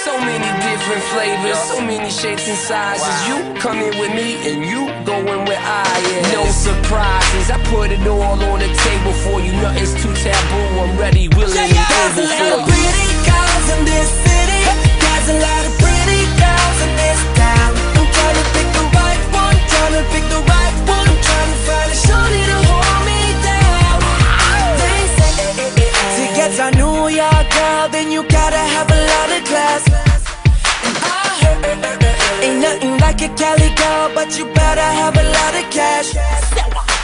So many different flavors, so many shapes and sizes. You come in with me and you going where I am. No surprises, I put it all on the table for you. Nothing's too taboo, I'm ready, willing, and able for you. There's a lot of pretty girls in this city. There's a lot of pretty girls in this town. I'm trying to pick the right one, trying to pick the right one. I'm trying to find a shorty to hold me down. They say to get a New York girl, then you gotta have a lot of class. And I heard ain't nothing like a Cali girl, but you better have a lot of cash.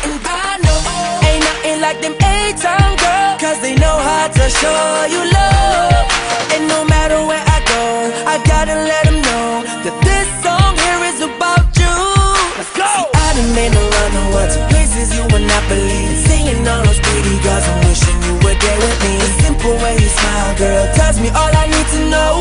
And I know ain't nothing like them A-Town girls, cause they know how to show you love. And no matter where I go, I gotta let them know that this song here is about you. Let's go! See, I done made a run the world to places you would not believe. Seeing all those pretty girls, I'm wishing you were there with me. The simple way you smile, girl, tells me all I need to know.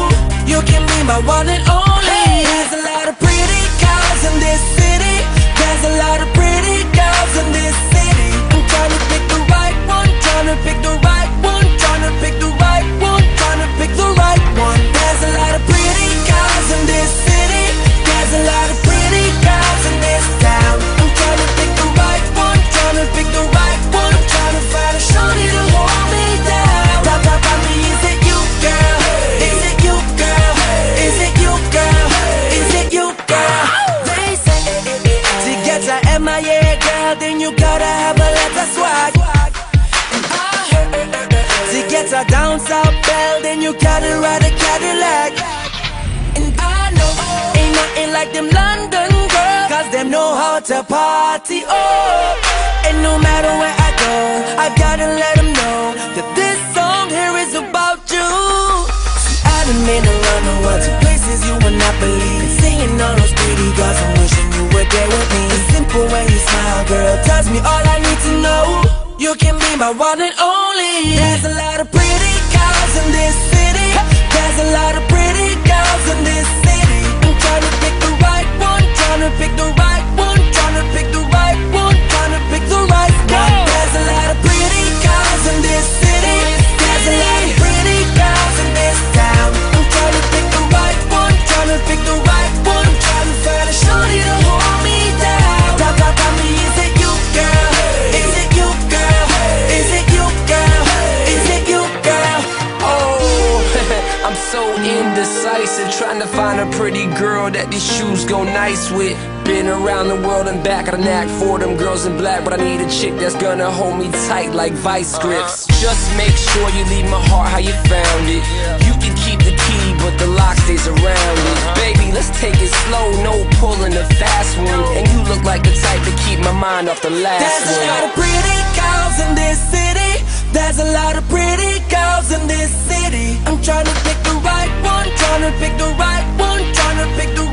You can be my one and only. There's a lot of pretty girls in this city. There's a lot of pretty girls in this city. I'm trying to pick the right one, trying to pick the right one, trying to pick the right one, trying to pick the right one. There's a lot of pretty girls in this city. There's a lot of pretty girls in this town. I'm trying to pick the right one, trying to pick the right one. I'm trying to find a shorty to hold me down. Talk about me, is it you, girl? Is it you, girl? Is it you, girl? Is it you, girl? They say to get a MIA girl, then you gotta have a lot of swag. And I heard to get a down south belle, then you gotta ride a Cadillac. And I know ain't nothing like them London girls, cause them know how to party, oh. And no matter where I go, I gotta let them know that this song here is about you. See, I done made a run the world to places you would not believe. Seeing all those pretty girls, I'm wishing you were there with me. The simple way you smile, girl, tells me all I need to know. You can be my one and only. There's a lot of pretty girls in this city. There's a lot of pretty girls in this city. I'm trying to pick the right one, trying to pick the right one, trying to pick the right one, trying to pick the right one. There's a lot of pretty girls in this city. There's a lot of pretty girls in this town. I'm trying to pick the right one, trying to pick the right one. I'm trying to find a shorty to hold me down. Talk about me, is it you, girl? Is it you, girl? Is it you, girl? Is it you, girl? Oh, I'm so indecisive, trying to find a pretty girl that these shoes go nice with. Been around the world and back, got a knack for them girls in black, but I need a chick that's gonna hold me tight like vice grips. Just make sure you leave my heart how you found it. You can keep the key, but the lock stays around it. Baby, let's take it slow, no pulling a fast one. And you look like the type to keep my mind off the last one. There's a lot of pretty girls in this city. There's a lot of pretty girls in this city. I'm trying to pick the right one, trying to pick the right one, trying to pick the